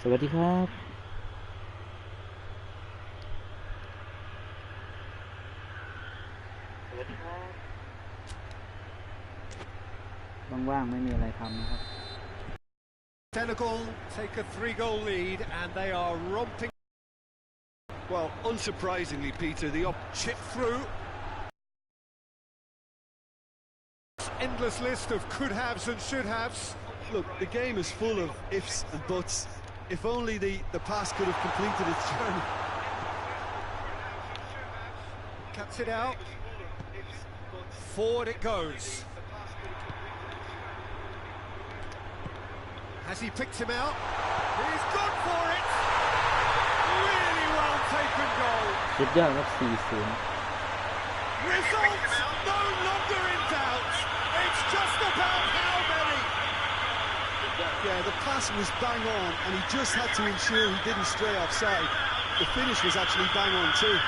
สวัสดีครับว่างๆไม่มีอะไรทำนะครับ Senegal take a 3-goal lead and they are romping. Well, unsurprisingly, Peter, the chip through. Endless list of could-haves and should-haves. Look, the game is full of ifs and buts. If only the pass could have completed its journey. Cuts it out. Forward it goes. Has he picked him out? He's gone for it! Really well taken goal. สุดยอดครับ 4-0 Results no longer in doubt. It's just about how many. Yeah, the pass was bang on and he just had to ensure he didn't stray offside. The finish was actually bang on too.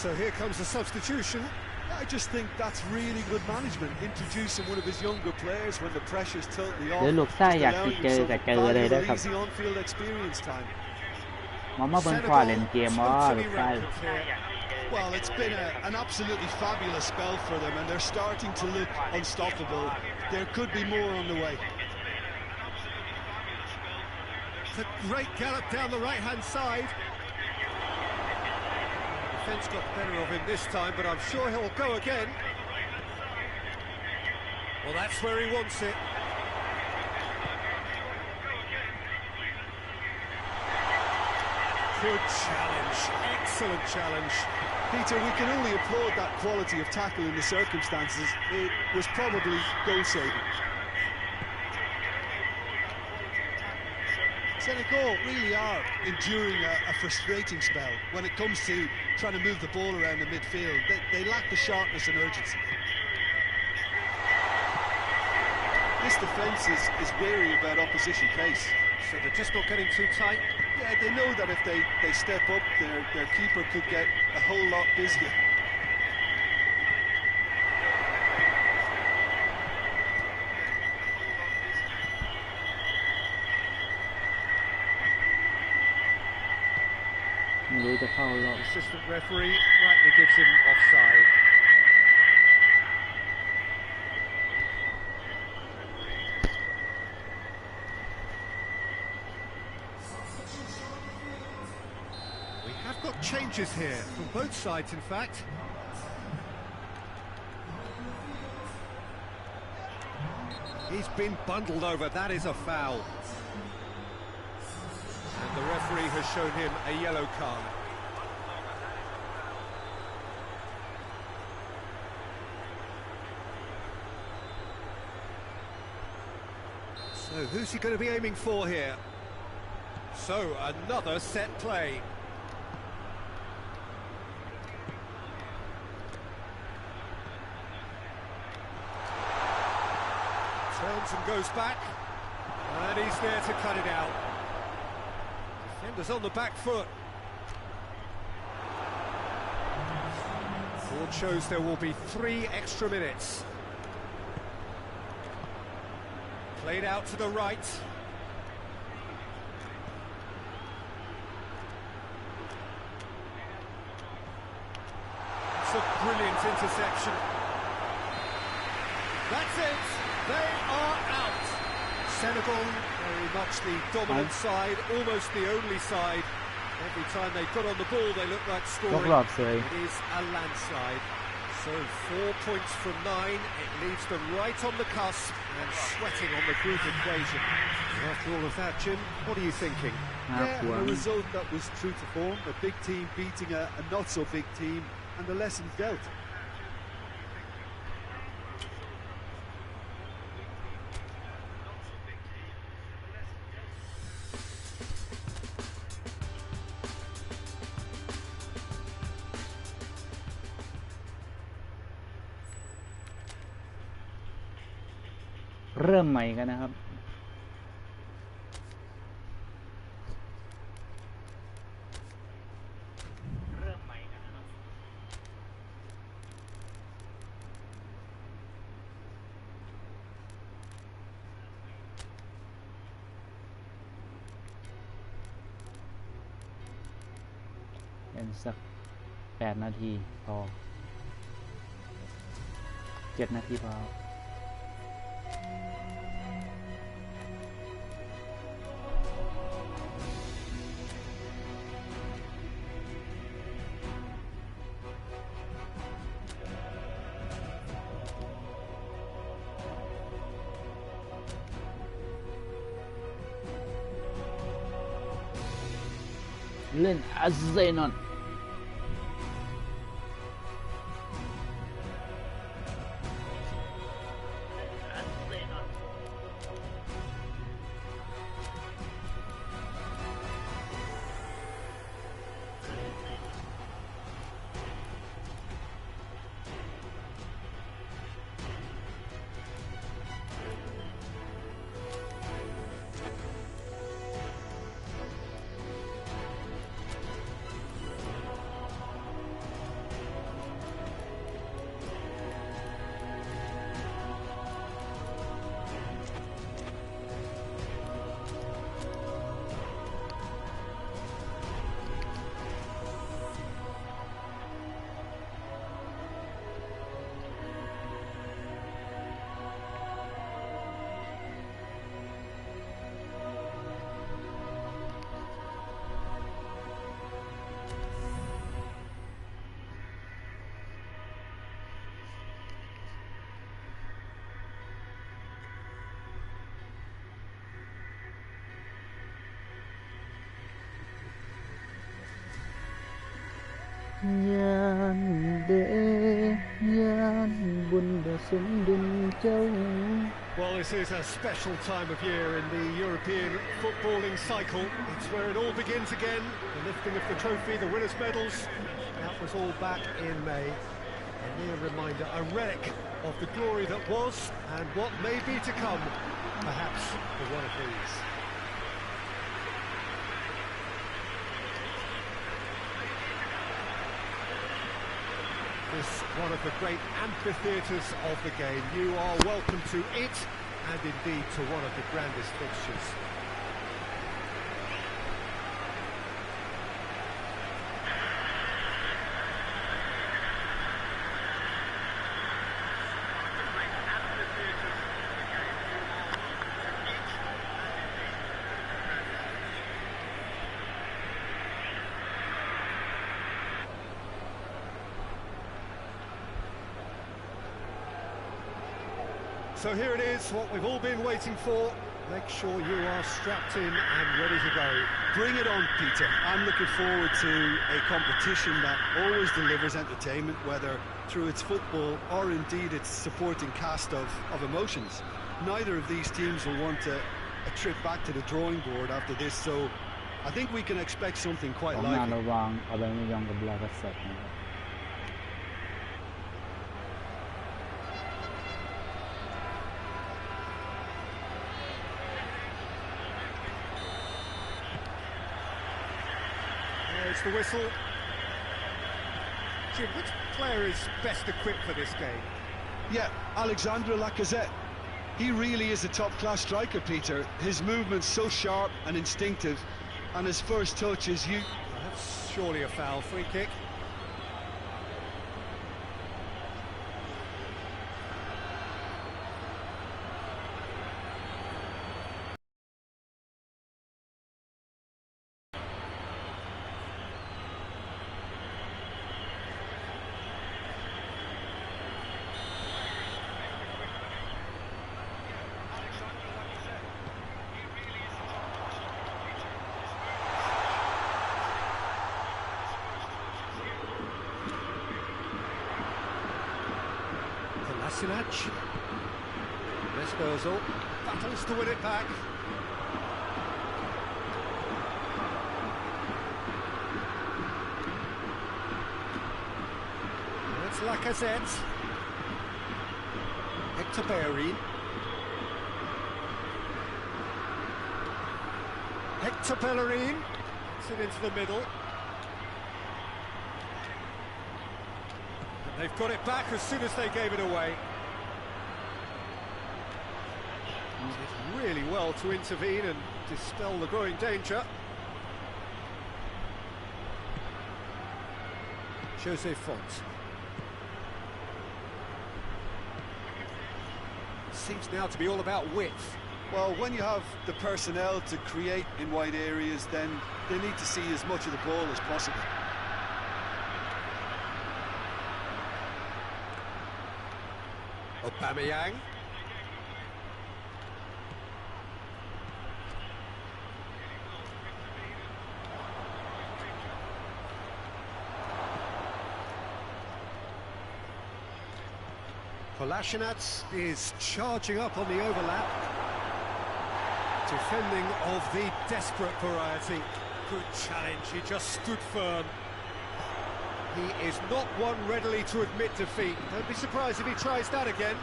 So here comes the substitution. I just think that's really good management, introducing one of his younger players when the pressure's totally off. เดี๋ยวลูกซ่าอยากติดเจอกับเจอเลยนะครับ easy on-field experience time. มาเบิ่งพอเล่นเกมว่าลูกซ่า Well, it's been an absolutely fabulous spell for them, and they're starting to look unstoppable. There could be more on the way. It's a great gallop down the right-hand side. Defence got the better of him this time, but I'm sure he'll go again. Well, that's where he wants it. Good challenge, excellent challenge. Peter, we can only applaud that quality of tackle in the circumstances. It was probably goal-saving. Senegal really are enduring a frustrating spell when it comes to trying to move the ball around the midfield. They lack the sharpness and urgency. This defence is wary about opposition pace. So they're just not getting too tight? Yeah, they know that if they step up, their keeper could get a whole lot busier. Assistant referee rightly gives him offside. We have got changes here from both sides, in fact. He's been bundled over, that is a foul. And the referee has shown him a yellow card. So who's he going to be aiming for here? So another set play. Turns and goes back, and he's there to cut it out. Defenders on the back foot. Board shows there will be 3 extra minutes. Played out to the right. It's a brilliant interception. That's it. They are out. Senegal, very much the dominant side, almost the only side. Every time they got on the ball, they looked like scoring. It is a landslide. So 4 points from 9, it leaves them right on the cusp and sweating on the group equation. After all of that, Jim, what are you thinking? Yeah, a result that was true to form, a big team beating a not-so-big team, and the lessons dealt. เริ่มใหม่กันนะครับสัก8 นาทีพอ7 นาทีพอเล่นอาร์เซนอลยานเดยานบุญดสมดุลเจ้า Well, this is a special time of year in the European footballing cycle. It's where it all begins again. The lifting of the trophy, the winners' medals. That was all back in May. A mere reminder, a relic of the glory that was and what may be to come, perhaps for one of these. This one of the great amphitheatres of the game. You are welcome to it, and indeed to one of the grandest fixtures. So here it is, what we've all been waiting for. Make sure you are strapped in and ready to go. Bring it on, Peter. I'm looking forward to a competition that always delivers entertainment, whether through its football or indeed its supporting cast of emotions. Neither of these teams will want a trip back to the drawing board after this, so I think we can expect something quite lively. There's the whistle. Jim, which player is best equipped for this game? Yeah, Alexandre Lacazette. He really is a top-class striker, Peter. His movement's so sharp and instinctive, and his first touch is That's surely a foul. Free kick. Sinach. Disposal. Battles to win it back. It's Lacazette. Hector Bellerin. Hector Bellerin. Gets it into the middle. And they've got it back as soon as they gave it away. Did really well to intervene and dispel the growing danger. Jose Font. Seems now to be all about width. Well, when you have the personnel to create in wide areas, then they need to see as much of the ball as possible. Aubameyang. Kolasinac is charging up on the overlap. Defending of the desperate variety. Good challenge, he just stood firm. He is not one readily to admit defeat. Don't be surprised if he tries that again.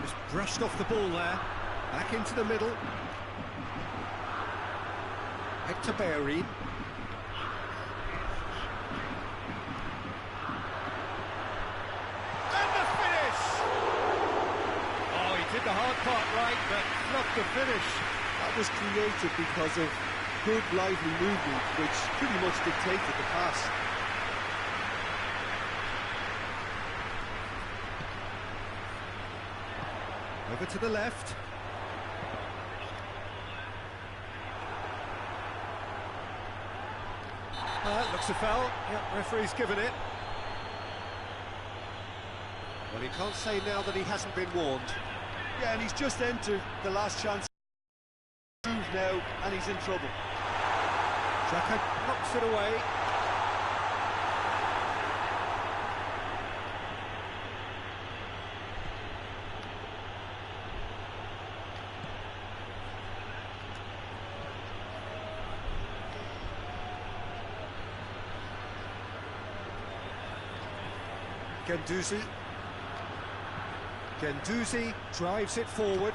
Just brushed off the ball there. Back into the middle. Hector Bellerin. And the finish! Oh, he did the hard part right, but not the finish. That was created because of good, lively movement, which pretty much dictated the pass. Over to the left. Looks a foul. Yep, referee's given it. Well, he can't say now that he hasn't been warned. Yeah, and he's just entered the last chance now, and he's in trouble. Xhaka knocks it away. Guendouzi drives it forward.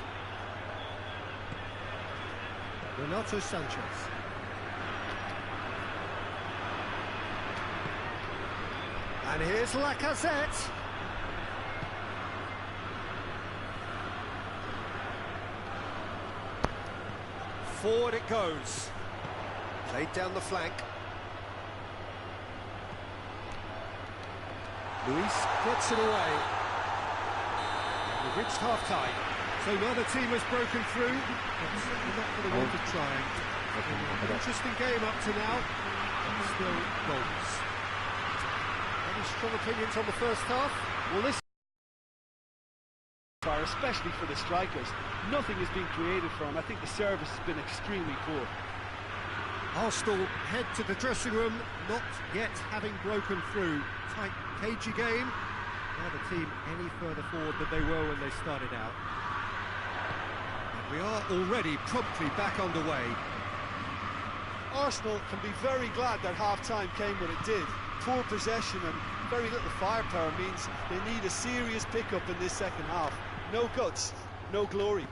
Renato Sanchez. And here's Lacazette. Forward it goes. Played down the flank. Luis gets it away. We've reached half-time, so neither team has broken through, but certainly not for the want of trying. An interesting game up to now, and still goals. Any strong opinions on the first half? Well, this far, especially for the strikers, nothing has been created for them. I think the service has been extremely poor. Arsenal head to the dressing room, not yet having broken through. Tight, cagey game. Now the team any further forward than they were when they started out. And we are already promptly back underway. Arsenal can be very glad that half-time came when it did. Poor possession and very little firepower means they need a serious pickup in this second half. No guts, no glory.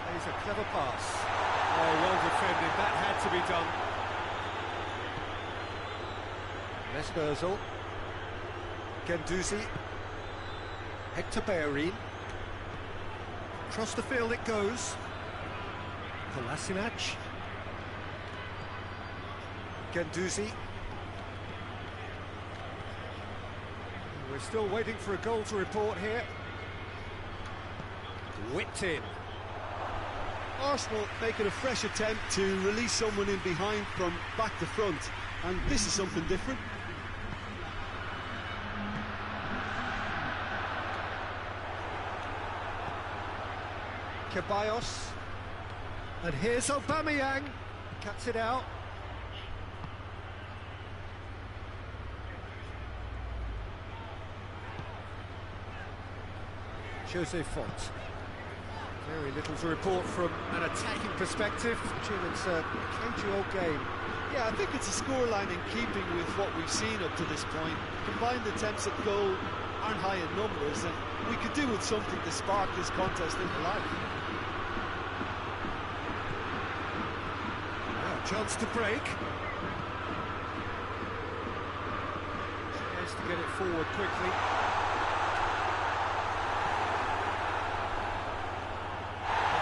Plays a clever pass. Oh, well defended, that had to be done. Mesperzel. Guendouzi. Hector Bellerin. Across the field it goes. Kolasinac. Guendouzi. We're still waiting for a goal to report here. Whipped in. Arsenal making a fresh attempt to release someone in behind from back to front, and this is something different. Ceballos. And here's Aubameyang. Cuts it out. Jose Font. Very little to report from an attacking perspective. Jim, it's a cagey old game. Yeah, I think it's a scoreline in keeping with what we've seen up to this point. Combined attempts at goal aren't high in numbers, and we could do with something to spark this contest into life. Well, chance to break. Tries to get it forward quickly.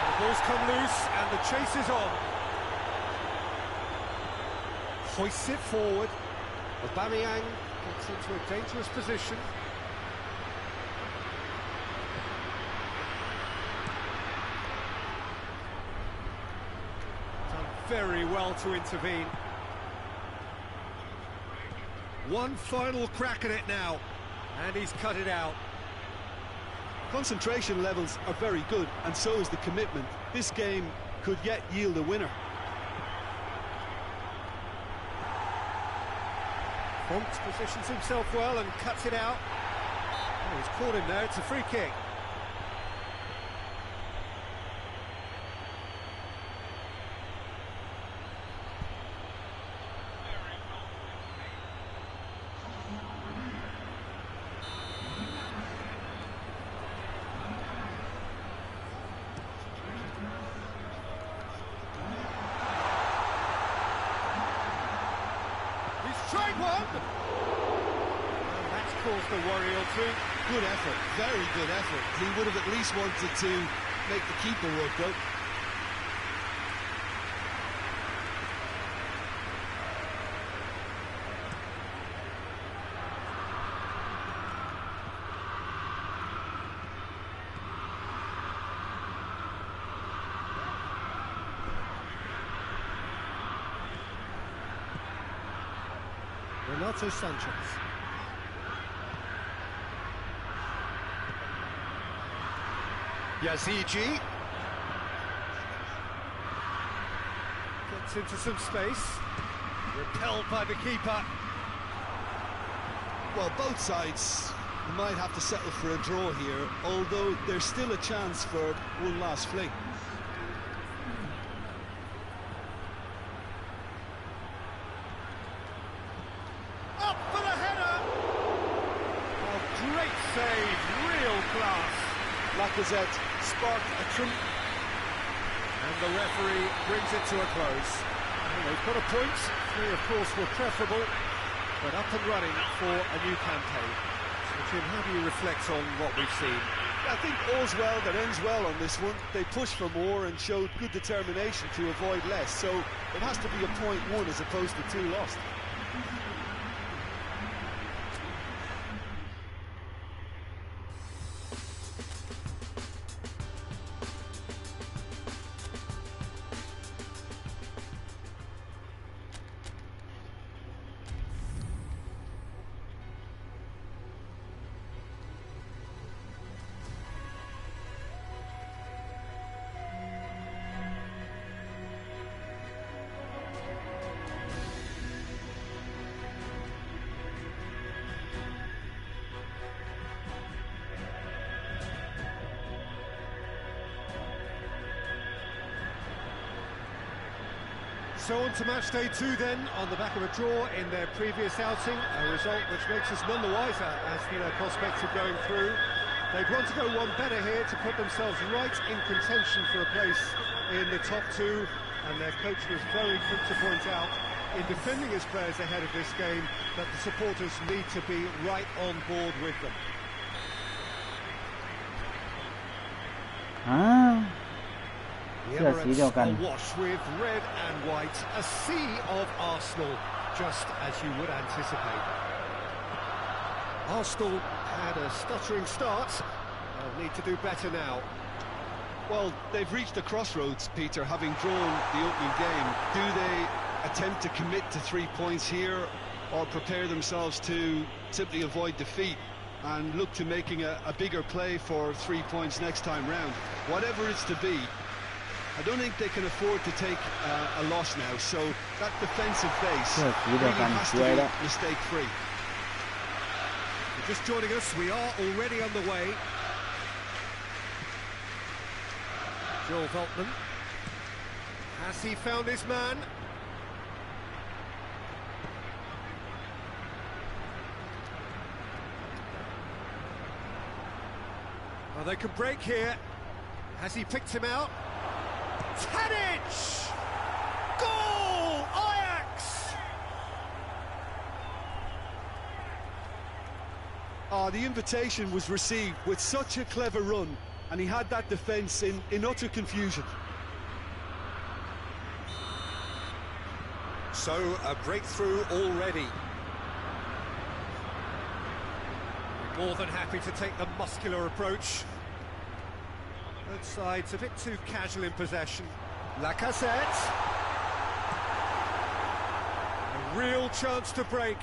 The ball's come loose, and the chase is on. Hoists it forward. Aubameyang gets into a dangerous position. Done very well to intervene. One final crack at it now, and he's cut it out. Concentration levels are very good, and so is the commitment. This game could yet yield a winner. Fonts positions himself well and cuts it out. Oh, he's caught him there, it's a free kick. Tried one! And that's caused a worry or two. Good effort, very good effort. He would have at least wanted to make the keeper work though. Renato Sanchez. Yazigi. Gets into some space. Repelled by the keeper. Well, both sides might have to settle for a draw here, although there's still a chance for one last fling. Save, real class. Lacazette sparked a tremendous. And the referee brings it to a close. Well, they've got a point. 3, of course, were preferable, but up and running for a new campaign. So, Jim, how do you reflect on what we've seen? I think all's well that ends well on this one. They pushed for more and showed good determination to avoid less, so it has to be a point won as opposed to 2 lost. So on to match day 2 then, on the back of a draw in their previous outing, a result which makes us none the wiser as to their prospects of going through. They'd want to go one better here to put themselves right in contention for a place in the top 2, and their coach was very quick to point out in defending his players ahead of this game that the supporters need to be right on board with them. The Emirates awash with red and white, a sea of Arsenal, just as you would anticipate. Arsenal had a stuttering start, they'll need to do better now. Well, they've reached a crossroads, Peter, having drawn the opening game. Do they attempt to commit to 3 points here, or prepare themselves to simply avoid defeat and look to making a bigger play for 3 points next time round? Whatever it's to be, I don't think they can afford to take a loss now, so that defensive base really has to be mistake-free. You're just joining us, we are already on the way. Joel Veltman. Has he found his man? Well, they can break here. Has he picked him out? Tadic! Goal! Ajax! The invitation was received with such a clever run, and he had that defence in utter confusion. So, a breakthrough already. More than happy to take the muscular approach. Both sides a bit too casual in possession. Lacazette. A real chance to break.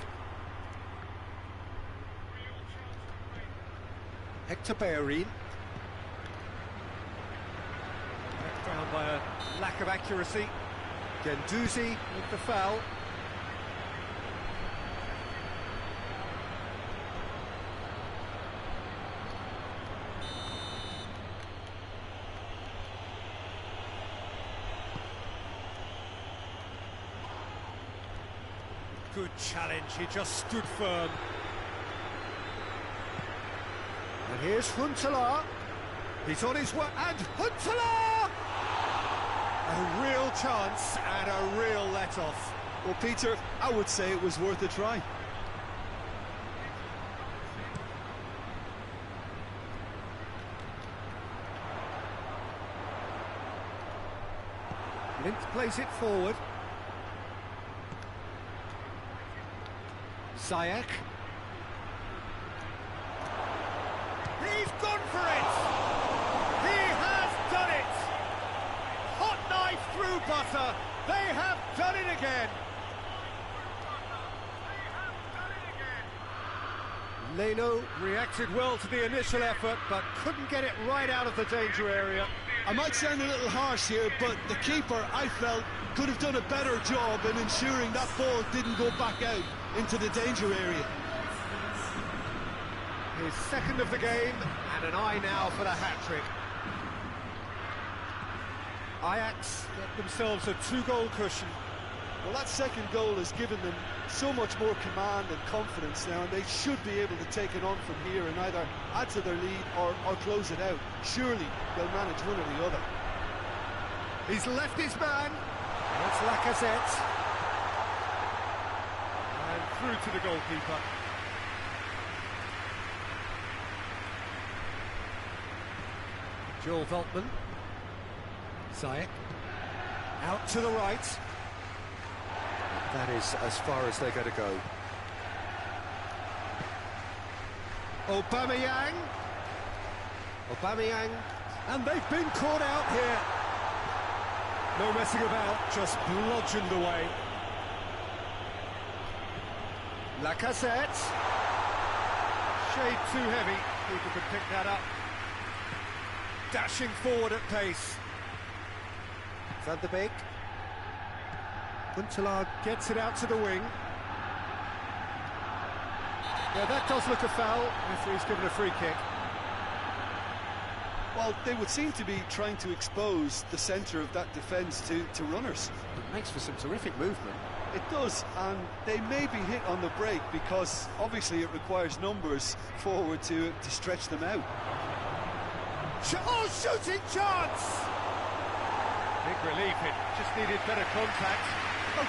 Hector Bellerin. Backed down by a lack of accuracy. Gendouzi with the foul. Good challenge, he just stood firm. And here's Huntelaar. He's on his way, and Huntelaar! A real chance and a real let-off. Well, Peter, I would say it was worth a try. Lint plays it forward. Ziyech. He's gone for it! He has done it! Hot knife through butter. They have done it again. Leno reacted well to the initial effort, but couldn't get it right out of the danger area. I might sound a little harsh here, but the keeper, I felt, could have done a better job in ensuring that ball didn't go back out into the danger area. His second of the game, and an eye now for the hat-trick. Ajax get themselves a 2-goal cushion. Well, that second goal has given them so much more command and confidence now, and they should be able to take it on from here and either add to their lead or close it out. Surely they'll manage one or the other. He's left his man. It's Lacazette. And through to the goalkeeper. Joel Veltman. Ziyech. Out to the right. That is as far as they're going to go. Aubameyang. And they've been caught out here. No messing about, just bludgeoned away. Lacazette. Shade too heavy, people could pick that up. Dashing forward at pace. Van der Beek. Huntelaar gets it out to the wing. Yeah, that does look a foul. Referee's given a free kick. Well, they would seem to be trying to expose the centre of that defence to runners. It makes for some terrific movement. It does, and they may be hit on the break because obviously it requires numbers forward to stretch them out. Oh, shooting chance! Big relief, it just needed better contact. Oh,